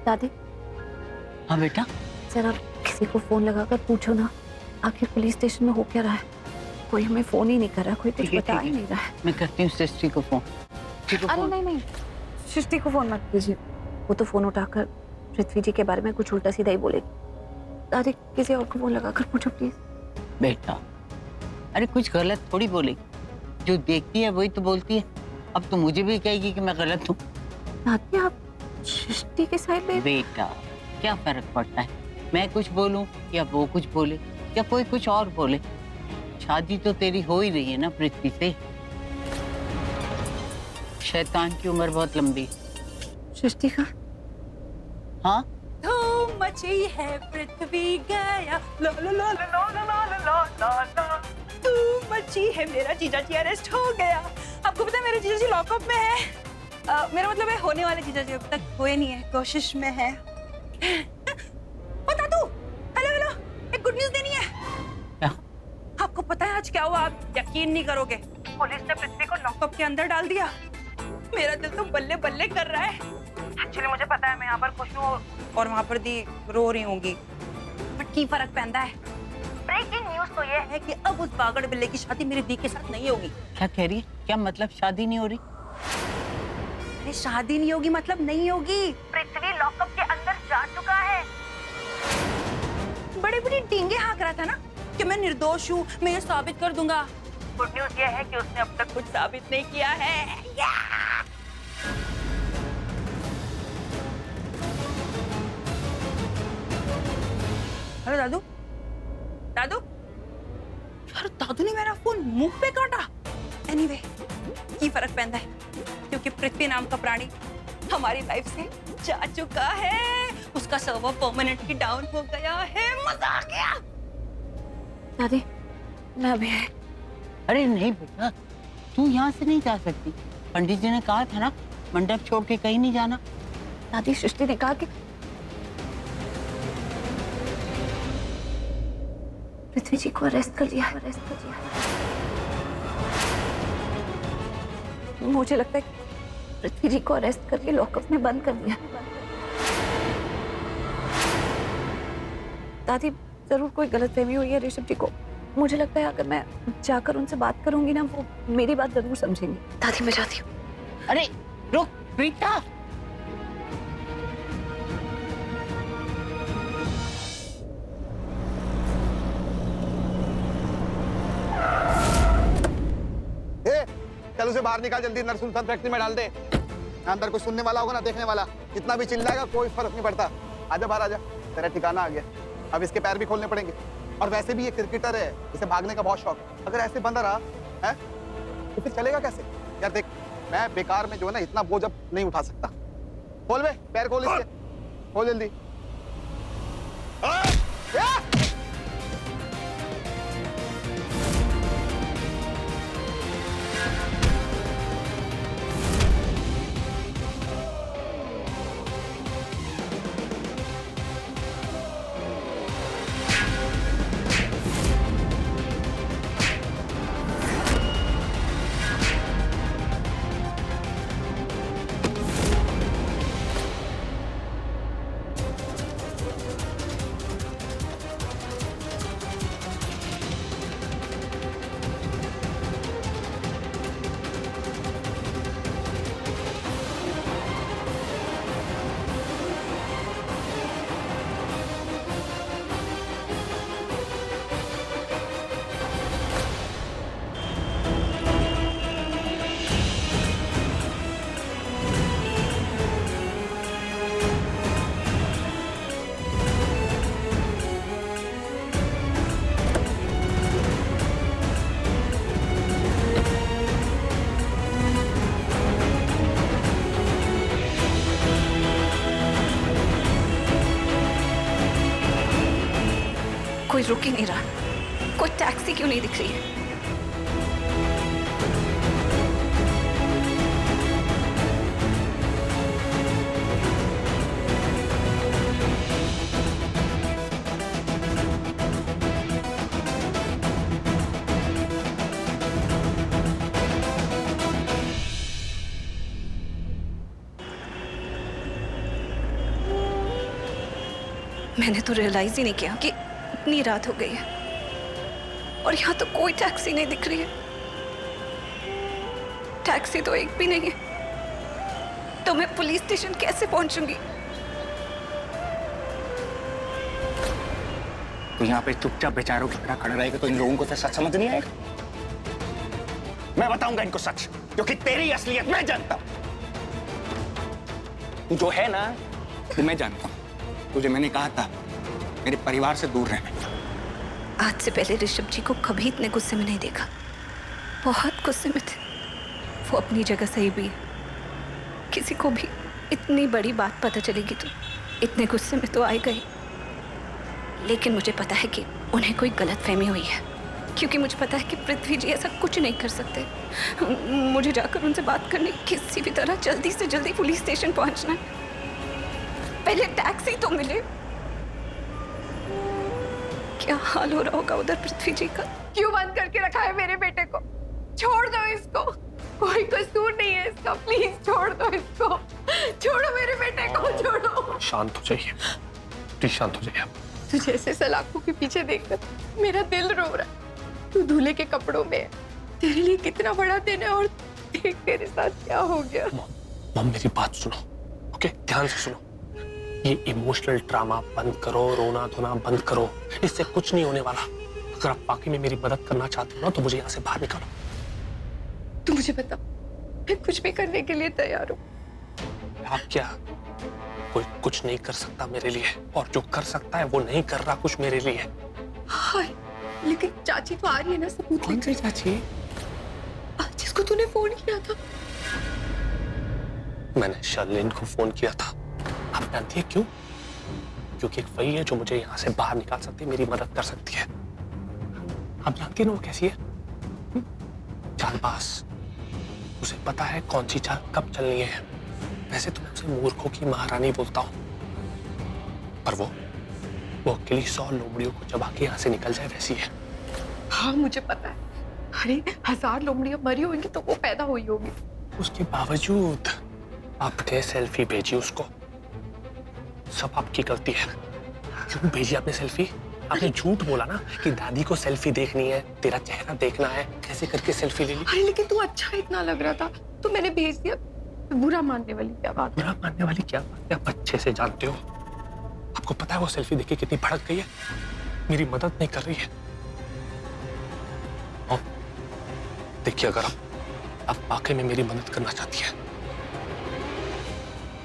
दादी, हाँ बेटा, जरा किसी को फोन लगाकर पूछो ना, आखिर पुलिस स्टेशन में हो क्या रहा है। कोई हमें फोन ही नहीं कर रहा, कोई कुछ बता ही नहीं रहा है। मैं करती हूँ सृष्टि को फोन। अरे नहीं नहीं, सृष्टि को फोन मत कीजिए, वो तो फोन उठाकर पृथ्वी जी के बारे में कुछ उल्टा सीधा ही बोलेगी। दादी, किसी और को फोन लगाकर पूछो प्लीज। बेटा, अरे कुछ गलत थोड़ी बोलेगी, जो देखती है वही तो बोलती है। अब तो मुझे भी कहेगी कि मैं गलत हूँ। दादी, आप सृष्टि के साइड में। बेटा, क्या फर्क पड़ता है, मैं कुछ बोलूं या वो कुछ बोले या कोई कुछ और बोले। शादी तो तेरी हो ही रही है ना पृथ्वी से। शैतान की उम्र बहुत लंबी। सृष्टि का हाँ, धूम मची है पृथ्वी गया, लो लो लो लो लो लो लो लो लो लो। धूम मची है, मेरा जीजा जी अरेस्ट हो गया। आपको पता है मेरे जीजा जी लॉकअप में है। मेरा मतलब है होने वाले जीजा जी अब तक हुए नहीं है, कोशिश में है। बता दू, हेलो हेलो, एक गुड न्यूज देनी है। क्या? आपको पता है आज क्या हुआ? आप यकीन नहीं करोगे, पुलिस ने पृथ्वी को लॉकअप के अंदर डाल दिया। मेरा दिल तो बल्ले बल्ले कर रहा है। एक्चुअली मुझे पता है मैं यहाँ पर खुश हूँ और वहाँ पर दी रो रही होंगी, बट की फर्क पैंदा है। ब्रेकिंग न्यूज तो ये है कि अब उस बागड़ बिल्ले की शादी मेरी दी के साथ नहीं होगी। क्या कह रही है? क्या मतलब शादी नहीं हो रही? अरे शादी नहीं होगी मतलब नहीं होगी। पृथ्वी लॉकअप के अंदर जा चुका है। बड़े बड़ी डींगे हाँक रहा था ना कि मैं निर्दोष हूँ, मैं ये साबित कर दूंगा। गुड न्यूज ये है कि उसने अब तक कुछ साबित नहीं किया है। हेलो दादू, दादू, यार दादू ने मेरा फोन मुंह पे काटा। एनीवे, की फर्क पैंदा है क्योंकि पृथ्वी नाम का प्राणी हमारी लाइफ से जा चुका है। उसका सर्वर परमानेंटली डाउन हो गया है। मजा आ गया। दादी, मैं अभी। अरे नहीं बेटा, तू यहाँ से नहीं जा सकती। पंडित जी ने कहा था ना, मंडप छोड़ के कहीं नहीं जाना। दादी, सृष्टि ने कहा कि पृथ्वी जी को अरेस्ट कर लिया। मुझे लगता है पृथ्वी जी को अरेस्ट करके लॉकअप में बंद कर दिया। दादी, जरूर कोई गलतफहमी हुई है ऋषभ जी को। मुझे लगता है अगर मैं जाकर उनसे बात करूंगी ना, वो मेरी बात जरूर समझेंगे। दादी, मैं जाती हूँ। अरे रुक बेटा, चल उसे बाहर निकाल जल्दी, नरसुल्तान फैक्ट्री में डाल दे। अंदर कुछ सुनने वाला होगा ना, देखने वाला, कितना भी चिल्लाएगा कोई फर्क नहीं पड़ता। आजा बाहर आजा, तेरा ठिकाना आ गया। अब इसके पैर भी खोलने पड़ेंगे। और वैसे भी ये क्रिकेटर है, इसे भागने का बहुत शौक है। अगर ऐसे बंदा रहा है तो फिर चलेगा कैसे? यार देख, मैं बेकार में जो है ना इतना बोझ अब नहीं उठा सकता। खोल बे, पैर खोल इसके, खोल जल्दी। कोई रुक ही नहीं रहा, कोई टैक्सी क्यों नहीं दिख रही है? मैंने तो रियलाइज ही नहीं किया कि इतनी रात हो गई है और यहाँ तो कोई टैक्सी नहीं दिख रही है। टैक्सी तो एक भी नहीं है, तो मैं पुलिस स्टेशन कैसे पहुंचूंगी? तो यहाँ पे चुपचाप बेचारों की तरह खड़ा रहेगा तो इन लोगों को तो सच समझ नहीं आएगा। मैं बताऊंगा इनको सच, क्योंकि तेरी असलियत मैं जानता हूं। तू जो है ना, तो मैं जानता हूं। तुझे मैंने कहा था मेरे परिवार से दूर रहना। आज से पहले ऋषभ जी को कभी इतने गुस्से में नहीं देखा। बहुत गुस्से में थे। वो अपनी जगह सही भी है। किसी को भी इतनी बड़ी बात पता चलेगी तो इतने गुस्से में तो आएगा ही। लेकिन मुझे पता है कि उन्हें कोई गलतफहमी हुई है, क्योंकि मुझे पता है कि पृथ्वी जी ऐसा कुछ नहीं कर सकते। मुझे जाकर उनसे बात करनी, किसी भी तरह जल्दी से जल्दी पुलिस स्टेशन पहुंचना है। पहले टैक्सी तो मिले। क्या हाल हो रहा होगा उधर पृथ्वी जी का? क्यों बंद करके रखा है मेरे बेटे को? छोड़ दो इसको, कोई कसूर नहीं है इसका। प्लीज छोड़ दो इसको, छोड़ो मेरे बेटे को, छोड़ो। शांत हो जाइए, प्लीज शांत हो जाइए। तुझे ऐसे सलाखों के पीछे देखकर मेरा दिल रो रहा है। तू दूल्हे के कपड़ों में है, तेरे लिए कितना बड़ा दिन है और देख तेरे साथ क्या हो गया। मम मेरी बात सुनो, ओके? ध्यान से सुनो। ये इमोशनल ड्रामा बंद करो, रोना धोना बंद करो, इससे कुछ नहीं होने वाला। अगर आप वाकई में मेरी मदद करना चाहते हो ना, तो मुझे यहाँ से बाहर निकालो। तू मुझे बता, मैं कुछ भी करने के लिए तैयार हूँ। आप क्या? कोई कुछ नहीं कर सकता मेरे लिए, और जो कर सकता है वो नहीं कर रहा कुछ मेरे लिए। हाय, लेकिन चाची तो आ रही है ना सबूत कौन सी चाची? जिसको तूने फोन किया था। मैंने शर्लिन को फोन किया था। आप जानती है क्यों? क्योंकि एक वही है जो मुझे यहाँ से बाहर निकाल सकती है, मेरी मदद कर सकती है। आप जानती है ना वो कैसी है? चालबाज। उसे पता है कौन सी चाल कब चलनी है। वैसे तो मैं उसे मूर्खों की महारानी बोलता हूँ, पर वो अकेली 100 लोमड़ियों को चबा के यहाँ से निकल जाए वैसी है। हाँ मुझे पता है। अरे 1000 लोमड़ियां मरी होंगी तो वो पैदा हुई होगी। उसके बावजूद आपने सेल्फी भेजी उसको। सब आपकी गलती है। क्यों भेजी आपने सेल्फी? आपने झूठ बोला ना कि दादी को सेल्फी देखनी है, तेरा चेहरा देखना है, कैसे करके सेल्फी ले ली। अरे लेकिन तू अच्छा इतना लग रहा था तो मैंने भेज दिया। बुरा मानने वाली क्या बात है? बुरा मानने वाली क्या बात है? आप अच्छे से जानते हो। आपको पता है वो सेल्फी देख के कितनी भड़क गई है, मेरी मदद नहीं कर रही है। और देखिए, अगर आप वाकई में मेरी मदद करना चाहती है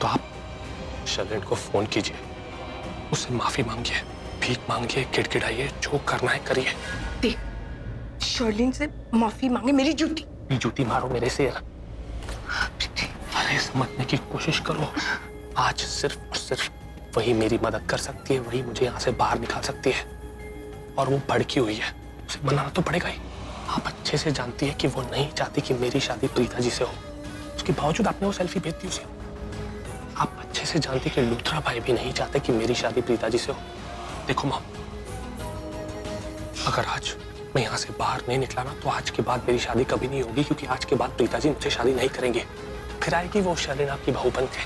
तो आप शर्लिन को फोन कीजिए, उससे माफी मांगिए, भीख मांगिए, गिड़गिड़ाइए, जो करना है करिए। देख, शर्लिन से माफी मांगे, मेरी जूती मारो मेरे से। अरे समझने की कोशिश करो। आज सिर्फ और सिर्फ वही मेरी मदद कर सकती है, वही मुझे यहाँ से बाहर निकाल सकती है। और वो भड़की हुई है, उसे मनाना तो पड़ेगा ही। आप अच्छे से जानती है कि वो नहीं चाहती कि मेरी शादी प्रीता जी से हो, उसके बावजूद आपने वो सेल्फी भेज दी उसे। आप अच्छे से जानती कि लूथरा भाई भी नहीं चाहते कि मेरी शादी प्रीता जी से हो। देखो मॉम, अगर आज मैं यहाँ से बाहर नहीं निकला ना, तो आज के बाद मेरी शादी कभी नहीं होगी, क्योंकि आज के बाद प्रीता जी मुझसे शादी नहीं करेंगे। फिर आएगी वो शर्लिन आपकी बहू बन के।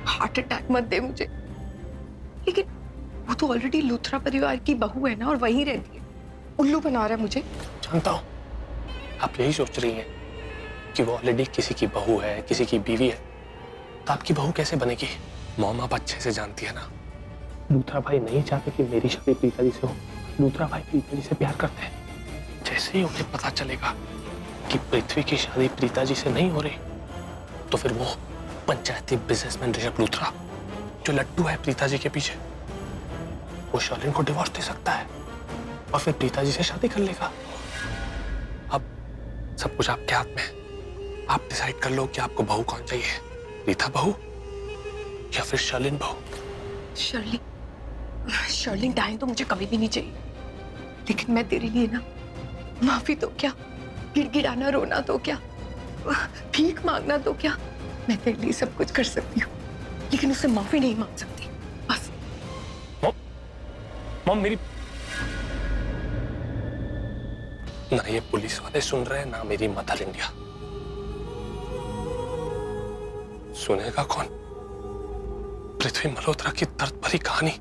हार्ट अटैक मत दे मुझे। लेकिन वो तो ऑलरेडी लूथरा परिवार की बहू है ना, और वहीं रहती है। उल्लू बना रहा है मुझे। जानता हूँ आप यही सोच रही हैं कि वो ऑलरेडी किसी की बहू है, किसी की बीवी है, तो आपकी बहू कैसे बनेगी? मॉम, आप अच्छे से जानती है ना, लूथरा भाई नहीं चाहते कि मेरी शादी प्रीता जी से हो। लूथरा भाई प्रीता जी से प्यार करते हैं। जैसे ही उन्हें पता चलेगा कि पृथ्वी की शादी प्रीता जी से नहीं हो रही, तो फिर वो पंचायती बिजनेसमैन ऋषभ लूथरा, जो लट्टू है प्रीता जी के पीछे, वो शर्लिन को डिवोर्स दे सकता है और फिर प्रीता जी से शादी कर लेगा। अब सब कुछ आपके हाथ में है। आप डिसाइड कर लो कि आपको बहू कौन चाहिए, प्रीता बहू या फिर शर्लिन बहू। शर्लिन डाइन तो मुझे कभी भी नहीं चाहिए, लेकिन मैं तेरे लिए ना माफी तो क्या, गिड़गिड़ाना रोना तो क्या, भीख मांगना तो क्या, मैं तेरे लिए सब कुछ कर सकती हूँ, लेकिन उससे माफी नहीं मांग सकती। बस। मॉम मेरी, ना ये पुलिस वाले सुन रहे हैं, ना मेरी मदर इंडिया। सुनेगा कौन पृथ्वी मल्होत्रा की दर्द भरी कहानी?